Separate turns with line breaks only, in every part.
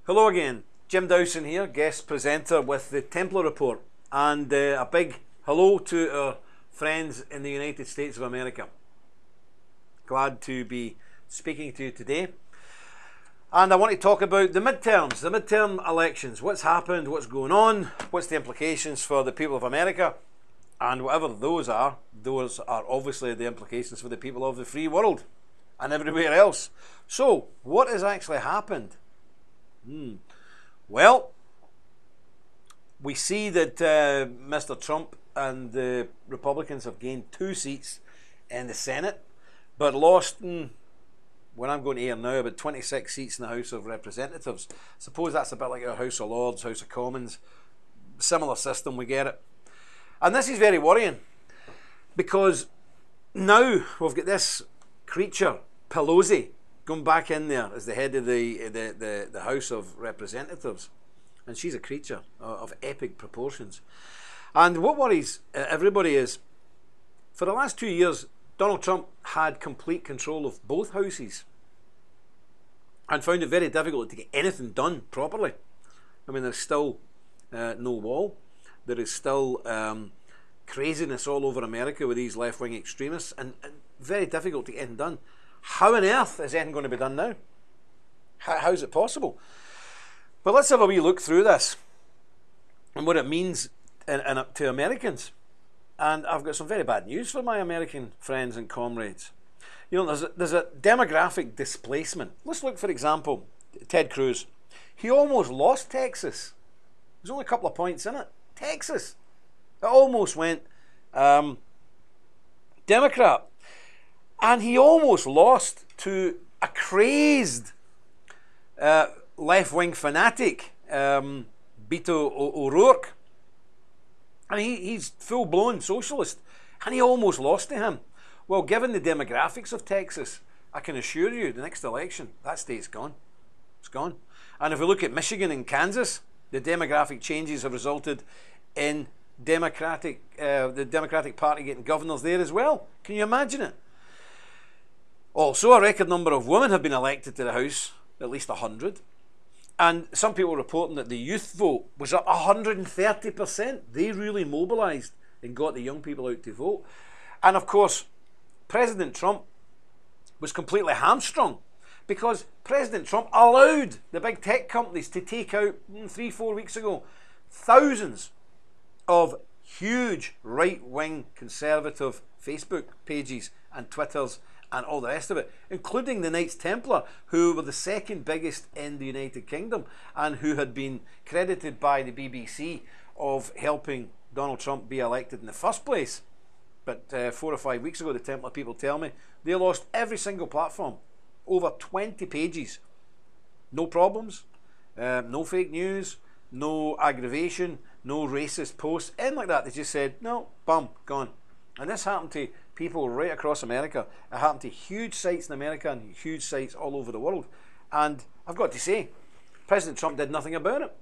Hello again, Jim Dowson here, guest presenter with the Templar Report, and a big hello to our friends in the United States of America. Glad to be speaking to you today. And I want to talk about the midterm elections. What's happened, what's going on, what's the implications for the people of America, and whatever those are obviously the implications for the people of the free world and everywhere else. So, what has actually happened? Well, we see that Mr. Trump and the Republicans have gained 2 seats in the Senate, but lost, when I'm going to air now, about 26 seats in the House of Representatives. Suppose that's a bit like our House of Lords, House of Commons, similar system, we get it. And this is very worrying, because now we've got this creature, Pelosi, going back in there as the head of the House of Representatives, and she's a creature of epic proportions. And what worries everybody is, for the last 2 years, Donald Trump had complete control of both houses and found it very difficult to get anything done properly. I mean, there's still no wall. There is still craziness all over America with these left-wing extremists, and very difficult to get anything done. How on earth is anything going to be done now? How is it possible? But let's have a wee look through this and what it means to Americans. And I've got some very bad news for my American friends and comrades. You know, there's a demographic displacement. Let's look, for example, Ted Cruz. He almost lost Texas. There's only a couple of points in it. Texas. It almost went Democrat. And he almost lost to a crazed left-wing fanatic, Beto O'Rourke. And he's full-blown socialist. And he almost lost to him. Well, given the demographics of Texas, I can assure you, the next election, that state's gone. It's gone. And if we look at Michigan and Kansas, the demographic changes have resulted in the Democratic Party getting governors there as well. Can you imagine it? Also, a record number of women have been elected to the House, at least 100. And some people are reporting that the youth vote was up 130%. They really mobilised and got the young people out to vote. And of course, President Trump was completely hamstrung, because President Trump allowed the big tech companies to take out, 3-4 weeks ago, thousands of huge right-wing conservative Facebook pages and Twitters and all the rest of it, including the Knights Templar, who were the second biggest in the United Kingdom and who had been credited by the BBC of helping Donald Trump be elected in the first place. But 4 or 5 weeks ago, the Templar people tell me, they lost every single platform. Over 20 pages. No problems, no fake news, no aggravation, no racist posts, anything like that. They just said, no, bum, gone. And this happened to people right across America. It happened to huge sites in America and huge sites all over the world. And I've got to say, President Trump did nothing about it.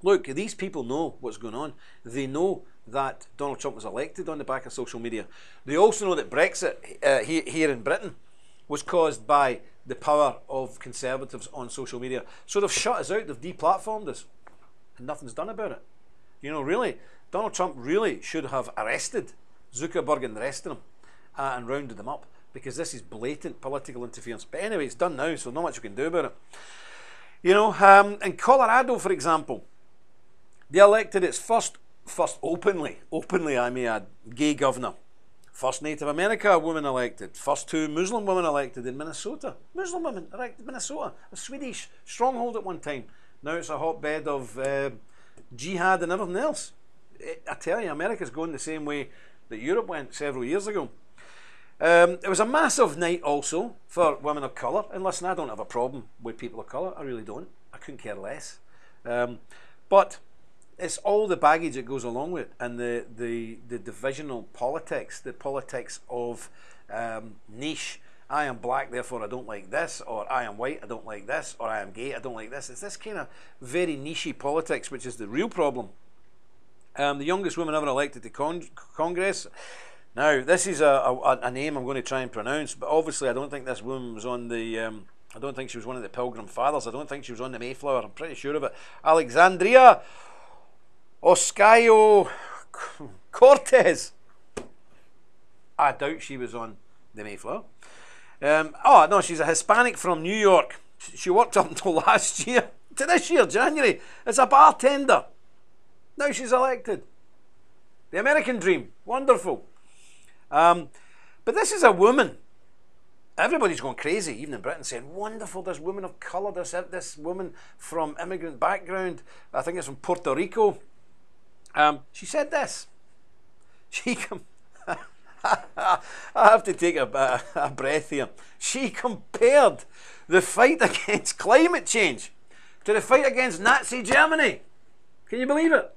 Look, these people know what's going on. They know that Donald Trump was elected on the back of social media. They also know that Brexit here in Britain was caused by the power of conservatives on social media. So they've shut us out, they've deplatformed us, and nothing's done about it. You know, really, Donald Trump really should have arrested Zuckerberg and the rest of them and rounded them up, because this is blatant political interference. But anyway, it's done now, so not much we can do about it. You know, in Colorado, for example, they elected its first openly I may add, gay governor. First Native America woman elected. First 2 Muslim women elected in Minnesota. Muslim women elected in Minnesota, a Swedish stronghold at one time. Now it's a hotbed of jihad and everything else. I tell you, America's going the same way that Europe went several years ago. It was a massive night also for women of colour. And listen, I don't have a problem with people of colour. I really don't. I couldn't care less. But it's all the baggage that goes along with it, and the divisional politics, the politics of niche. I am black, therefore I don't like this, or I am white, I don't like this, or I am gay, I don't like this. It's this kind of very nichey politics which is the real problem. The youngest woman ever elected to Congress. Now, this is a name I'm going to try and pronounce, but obviously I don't think this woman was on the I don't think she was one of the Pilgrim Fathers. I don't think she was on the Mayflower. I'm pretty sure of it. Alexandria Ocasio-Cortez. I doubt she was on the Mayflower. Oh, no, she's a Hispanic from New York. She worked up until last year, to this year, January, as a bartender. Now she's elected. The American dream. Wonderful. But this is a woman. Everybody's going crazy, even in Britain, saying, wonderful, this woman of colour, this woman from immigrant background, I think it's from Puerto Rico. She said this. I have to take a breath here. She compared the fight against climate change to the fight against Nazi Germany. Can you believe it?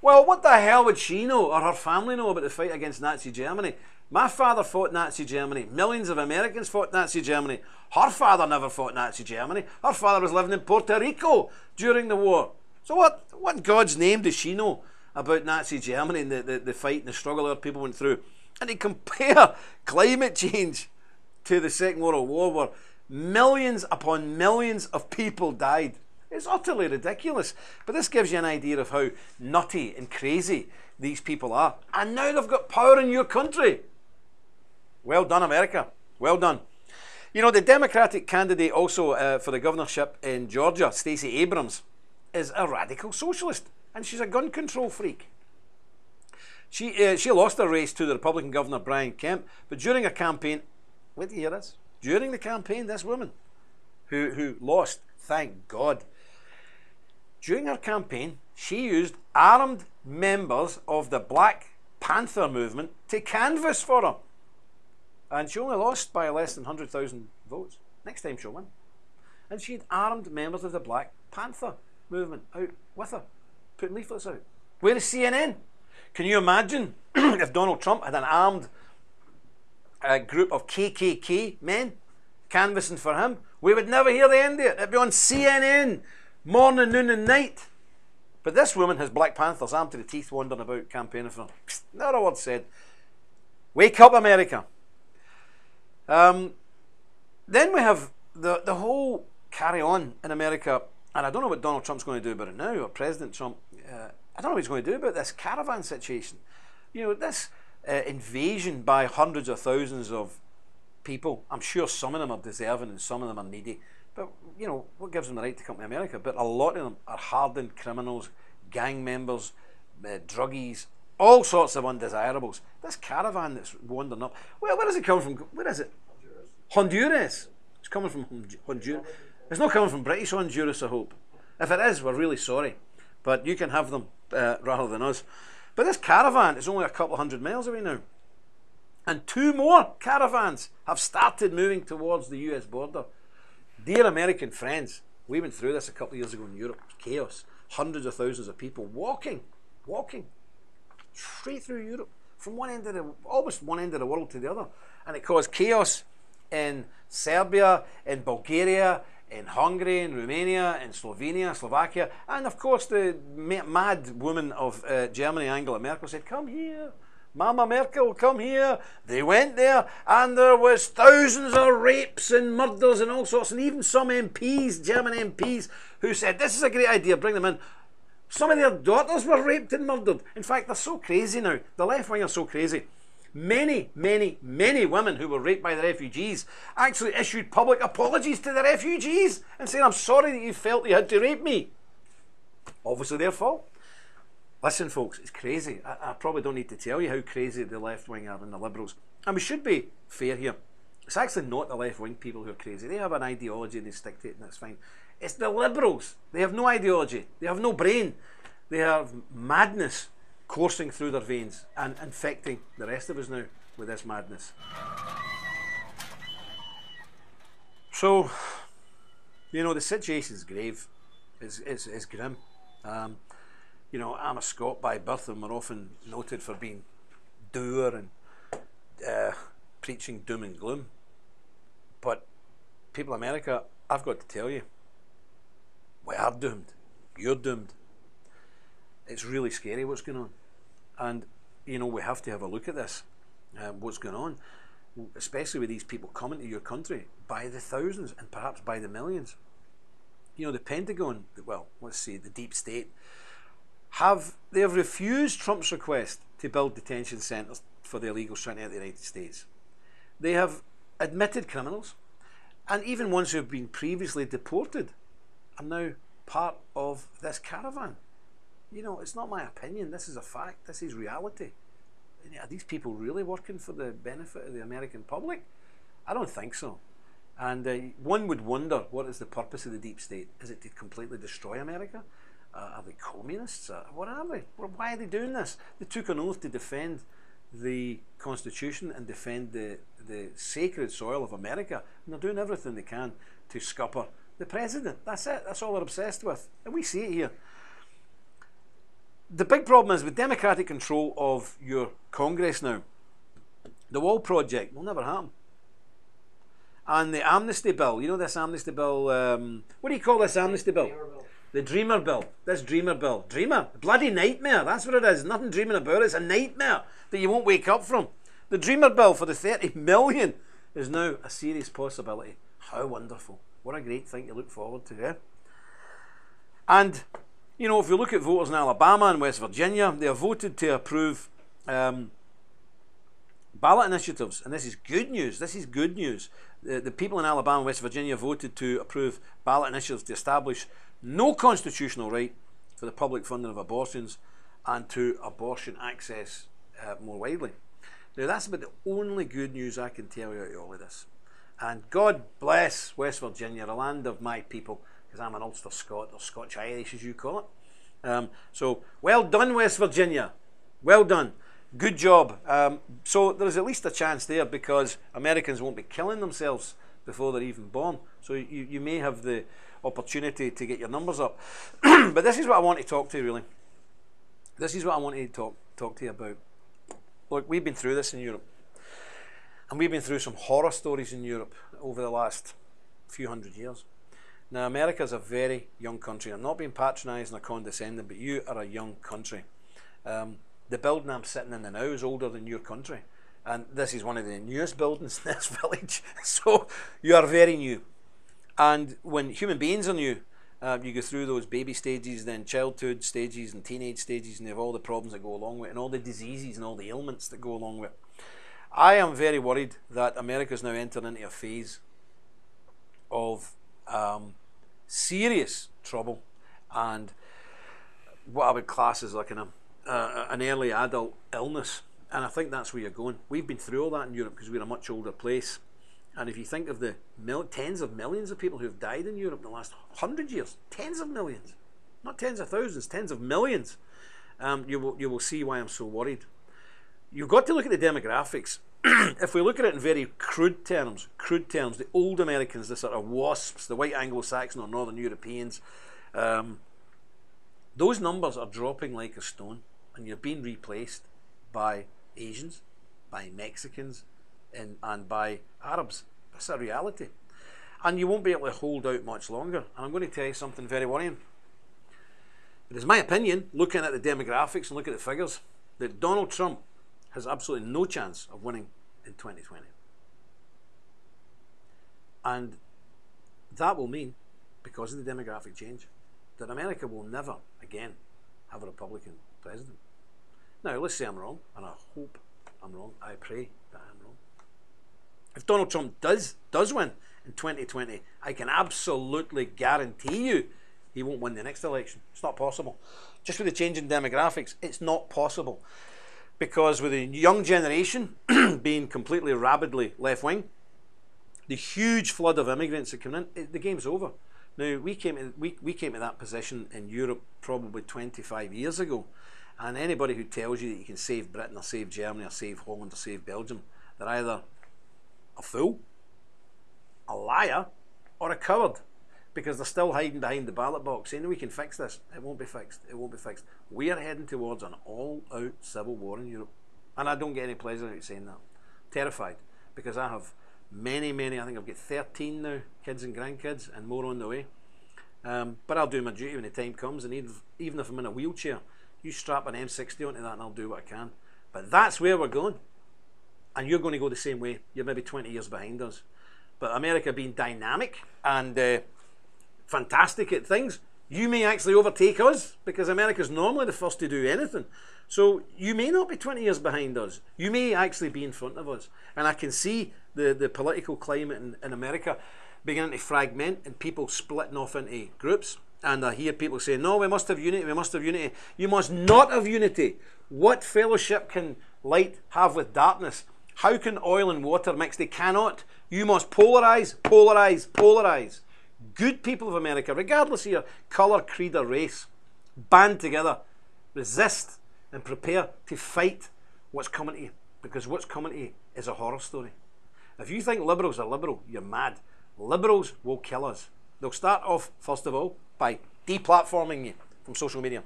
Well, what the hell would she know, or her family know, about the fight against Nazi Germany? My father fought Nazi Germany. Millions of Americans fought Nazi Germany. Her father never fought Nazi Germany. Her father was living in Puerto Rico during the war. So what in God's name does she know about Nazi Germany and the fight and the struggle our people went through? And to compare climate change to the Second World War, where millions upon millions of people died. It's utterly ridiculous. But this gives you an idea of how nutty and crazy these people are. And now they've got power in your country. Well done, America. Well done. You know, the Democratic candidate also for the governorship in Georgia, Stacey Abrams, is a radical socialist. And she's a gun control freak. She lost her race to the Republican governor, Brian Kemp. But during her campaign, wait to hear this, during the campaign, this woman, who lost, thank God, during her campaign, she used armed members of the Black Panther movement to canvass for her. And she only lost by less than 100,000 votes. Next time she'll win. And she had armed members of the Black Panther movement out with her, putting leaflets out. Where is CNN? Can you imagine if Donald Trump had an armed group of KKK men canvassing for him? We would never hear the end of it. It'd be on CNN, morning, noon and night. But this woman has Black Panthers armed to the teeth wandering about campaigning for her. Not a word said. Wake up, America. Then we have the whole carry on in America, and I don't know what Donald Trump's going to do about it now, or President Trump. I don't know what he's going to do about this caravan situation. You know, this invasion by hundreds of thousands of people. I'm sure some of them are deserving and some of them are needy. But, you know, what gives them the right to come to America? But a lot of them are hardened criminals, gang members, druggies, all sorts of undesirables. This caravan that's wandering up. Well, where does it come from? Where is it? Honduras. It's coming from Honduras. It's not coming from British Honduras, I hope. If it is, we're really sorry. But you can have them rather than us. But this caravan is only a couple of 100 miles away now. And 2 more caravans have started moving towards the US border. Dear American friends, we went through this a couple of years ago in Europe. Chaos. Hundreds of thousands of people walking straight through Europe, from almost one end of the world to the other. And it caused chaos in Serbia, in Bulgaria, in Hungary, in Romania, in Slovenia, Slovakia, and of course the mad woman of Germany, Angela Merkel, said, come here, Mama Merkel, come here. They went there, and there was thousands of rapes and murders and all sorts, and even some MPs, German MPs, who said, this is a great idea, bring them in. Some of their daughters were raped and murdered. In fact, they're so crazy now. The left wing are so crazy. Many women who were raped by the refugees actually issued public apologies to the refugees and saying, I'm sorry that you felt you had to rape me. Obviously their fault. Listen, folks, it's crazy. I probably don't need to tell you how crazy the left wing are and the liberals. And we should be fair here. It's actually not the left wing people who are crazy. They have an ideology and they stick to it, and that's fine. It's the liberals. They have no ideology. They have no brain. They have madness coursing through their veins and infecting the rest of us now with this madness. So, you know, the situation's grave. It's grim. You know, I'm a Scot by birth, and we're often noted for being dour and preaching doom and gloom. But people of America, I've got to tell you, we are doomed. You're doomed. It's really scary what's going on. And, you know, we have to have a look at this, what's going on. especially with these people coming to your country by the thousands and perhaps by the millions. You know, the Pentagon, well, let's say the deep state, they have refused Trump's request to build detention centres for the illegals trying to enter the United States. They have admitted criminals, and even ones who have been previously deported are now part of this caravan. You know, it's not my opinion, this is a fact, this is reality. Are these people really working for the benefit of the American public? I don't think so. And one would wonder, what is the purpose of the deep state? Is it to completely destroy America? Are they communists? What are they? Why are they doing this? They took an oath to defend the Constitution and defend the sacred soil of America, and they're doing everything they can to scupper the president. That's it. That's all they're obsessed with. And we see it here. The big problem is with democratic control of your Congress now, the Wall Project will never happen. And the amnesty bill, you know this amnesty bill, what do you call this amnesty bill? The Dreamer Bill. This Dreamer Bill. Dreamer? Bloody nightmare. That's what it is. Nothing dreaming about. It's a nightmare that you won't wake up from. The Dreamer Bill for the 30 million is now a serious possibility. How wonderful. What a great thing to look forward to, eh? And, you know, if you look at voters in Alabama and West Virginia, they have voted to approve ballot initiatives. And this is good news. This is good news. The people in Alabama and West Virginia voted to approve ballot initiatives to establish no constitutional right for the public funding of abortions and to abortion access more widely. Now that's about the only good news I can tell you out of all of this. And God bless West Virginia, the land of my people, because I'm an Ulster Scot, or Scotch-Irish as you call it. So well done, West Virginia. Well done. Good job. So there's at least a chance there, because Americans won't be killing themselves before they're even born. So you may have the opportunity to get your numbers up. But this is what I want to talk to you, really. This is what I want to talk to you about. Look, we've been through this in Europe. And we've been through some horror stories in Europe over the last few hundred years. Now, America's a very young country. I'm not being patronising or condescending, but you are a young country. The building I'm sitting in now is older than your country. And this is one of the newest buildings in this village. So you are very new. And when human beings are new, you go through those baby stages, then childhood stages and teenage stages, and you have all the problems that go along with it, and all the diseases and all the ailments that go along with it. I am very worried that America's now entering into a phase of serious trouble and what I would class as like an early adult illness. And I think that's where you're going. We've been through all that in Europe because we're a much older place. And if you think of the tens of millions of people who have died in Europe in the last 100 years, tens of millions, not tens of thousands, tens of millions, you will see why I'm so worried. You've got to look at the demographics. If we look at it in very crude terms, the old Americans, the sort of WASPs, the white Anglo-Saxon or Northern Europeans, those numbers are dropping like a stone, and you're being replaced by Asians, by Mexicans, and by Arabs. That's a reality. And you won't be able to hold out much longer. And I'm going to tell you something very worrying. It is my opinion, looking at the demographics and looking at the figures, that Donald Trump has absolutely no chance of winning in 2020. And that will mean, because of the demographic change, that America will never again have a Republican president. Now, let's say I'm wrong, and I hope I'm wrong. I pray that I'm wrong. If Donald Trump does win in 2020, I can absolutely guarantee you he won't win the next election. It's not possible. Just with the change in demographics, it's not possible. Because with the young generation being completely rabidly left-wing, the huge flood of immigrants that come in, the game's over. Now, we came to that position in Europe probably 25 years ago. And anybody who tells you that you can save Britain or save Germany or save Holland or save Belgium, they're either a fool, a liar, or a coward, because they're still hiding behind the ballot box saying we can fix this. It won't be fixed. It won't be fixed. We are heading towards an all-out civil war in Europe. And I don't get any pleasure out of saying that. terrified, because I have many, I think I've got 13 now, kids and grandkids, and more on the way. But I'll do my duty when the time comes, and even if I'm in a wheelchair, you strap an M60 onto that and I'll do what I can. But that's where we're going. and you're going to go the same way. You're maybe 20 years behind us. But America being dynamic and fantastic at things, you may actually overtake us, because America's normally the first to do anything. So you may not be 20 years behind us. You may actually be in front of us. And I can see the political climate in America beginning to fragment and people splitting off into groups. And I hear people saying, no, we must have unity, we must have unity. You must not have unity. What fellowship can light have with darkness? How can oil and water mix? They cannot. You must polarize, polarize, polarize. Good people of America, regardless of your colour, creed or race, band together, resist and prepare to fight what's coming to you, because what's coming to you is a horror story. If you think liberals are liberal, you're mad. Liberals will kill us. They'll start off, first of all, by deplatforming you from social media,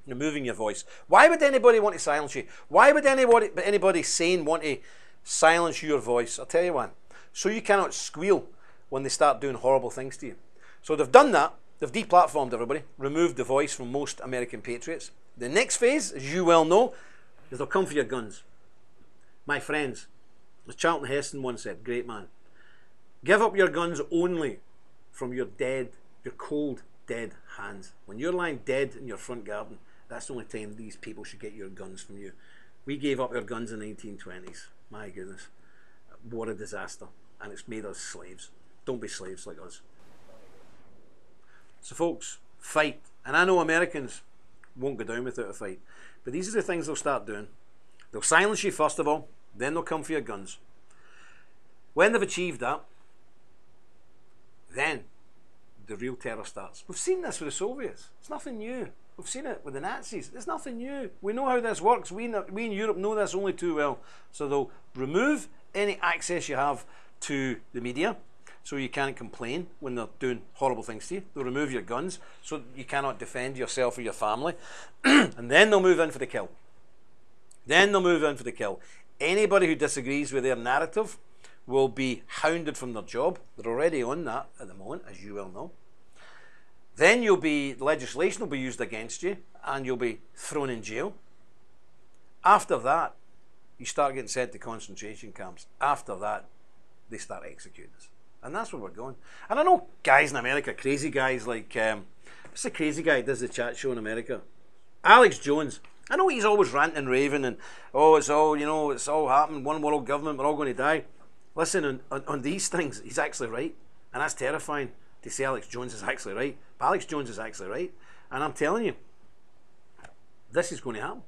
removing your voice. Why would anybody want to silence you? Why would anybody sane want to silence your voice? I'll tell you why. So you cannot squeal when they start doing horrible things to you. So they've done that. They've deplatformed everybody, removed the voice from most American patriots. The next phase, as you well know, is they'll come for your guns. My friends, as Charlton Heston once said, great man, give up your guns only from your dead, your cold, dead hands. When you're lying dead in your front garden, that's the only time these people should get your guns from you. We gave up our guns in the 1920s. My goodness. What a disaster. And it's made us slaves. Don't be slaves like us. So folks, fight. And I know Americans won't go down without a fight. But these are the things they'll start doing. They'll silence you first of all. Then they'll come for your guns. When they've achieved that, then the real terror starts. We've seen this with the Soviets. It's nothing new. We've seen it with the Nazis. It's nothing new. We know how this works. We in Europe know this only too well. So they'll remove any access you have to the media, so you can't complain when they're doing horrible things to you. They'll remove your guns, so you cannot defend yourself or your family. And then they'll move in for the kill. Then they'll move in for the kill. Anybody who disagrees with their narrative will be hounded from their job. They're already on that at the moment, as you well know. Then legislation will be used against you, and you'll be thrown in jail. After that, you start getting sent to concentration camps. After that, they start executing us. And that's where we're going. And I know guys in America, crazy guys like, what's the crazy guy who does the chat show in America? Alex Jones. I know he's always ranting and raving and, oh, it's all, it's all happened, one world government, we're all going to die. Listen, on these things, he's actually right. And that's terrifying to say Alex Jones is actually right. But Alex Jones is actually right. And I'm telling you, this is going to happen.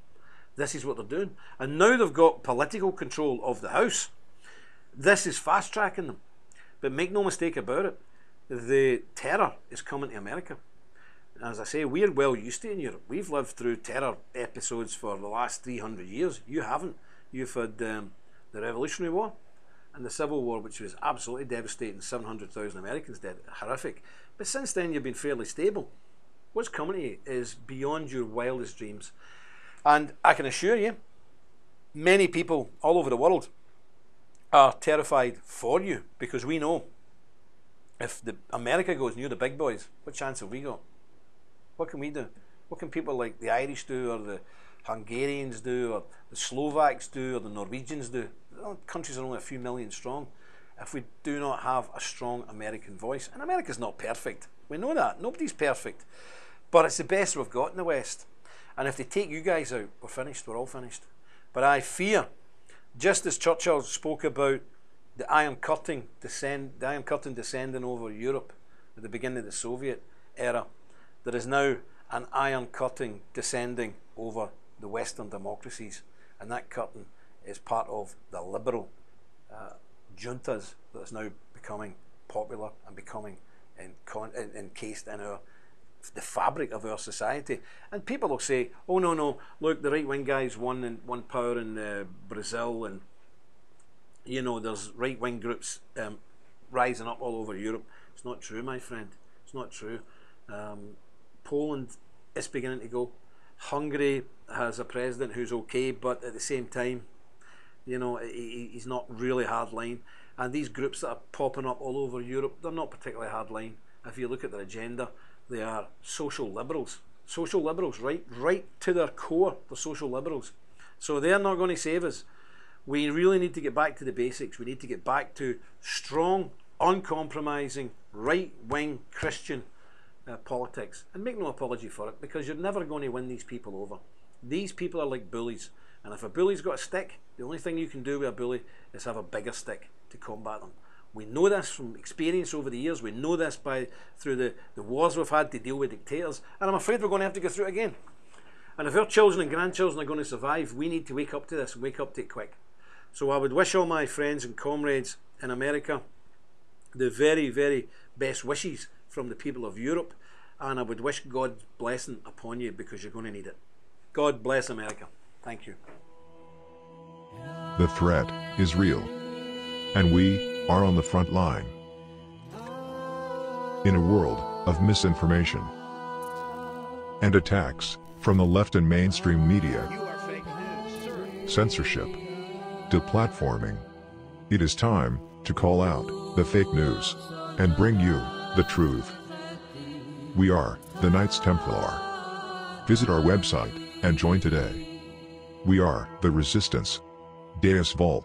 This is what they're doing. And now they've got political control of the House. This is fast-tracking them. But make no mistake about it, the terror is coming to America. As I say, we're well used to it in Europe. We've lived through terror episodes for the last 300 years. You haven't. You've had the Revolutionary War and the Civil War, which was absolutely devastating, 700,000 Americans dead, horrific. But since then, you've been fairly stable. What's coming to you is beyond your wildest dreams. And I can assure you, many people all over the world are terrified for you, because we know if America goes near the big boys, what chance have we got? What can we do? What can people like the Irish do, or the Hungarians do, or the Slovaks do, or the Norwegians do? Countries are only a few million strong. If we do not have a strong American voice, and America's not perfect, we know that, nobody's perfect, but it's the best we've got in the West. And if they take you guys out, we're finished, we're all finished. But I fear, just as Churchill spoke about the Iron Curtain descending over Europe at the beginning of the Soviet era, there is now an Iron Curtain descending over the Western democracies, and that curtain is part of the liberal juntas that is now becoming popular and becoming encased in the fabric of our society. And people will say, oh no, look, the right-wing guys won power in Brazil, and there's right-wing groups rising up all over Europe. It's not true, my friend. It's not true. Poland is beginning to go. Hungary has a president who's okay, but at the same time, he's not really hardline. And these groups that are popping up all over Europe, they're not particularly hardline. If you look at their agenda, they are social liberals. Social liberals, right to their core, they're social liberals. So they're not going to save us. We really need to get back to the basics. We need to get back to strong, uncompromising, right-wing Christian politics. And make no apology for it, because you're never going to win these people over. These people are like bullies. And if a bully's got a stick, the only thing you can do with a bully is have a bigger stick to combat them. We know this from experience over the years. We know this through the wars we've had to deal with dictators. And I'm afraid we're going to have to go through it again. And if our children and grandchildren are going to survive, we need to wake up to this and wake up to it quick. So I would wish all my friends and comrades in America the very, very best wishes from the people of Europe. And I would wish God's blessing upon you, because you're going to need it. God bless America. Thank you.
The threat is real, and we are on the front line. In a world of misinformation and attacks from the left and mainstream media, censorship, deplatforming, it is time to call out the fake news and bring you the truth. We are the Knights Templar. Visit our website and join today. We are the Resistance. Deus Vult.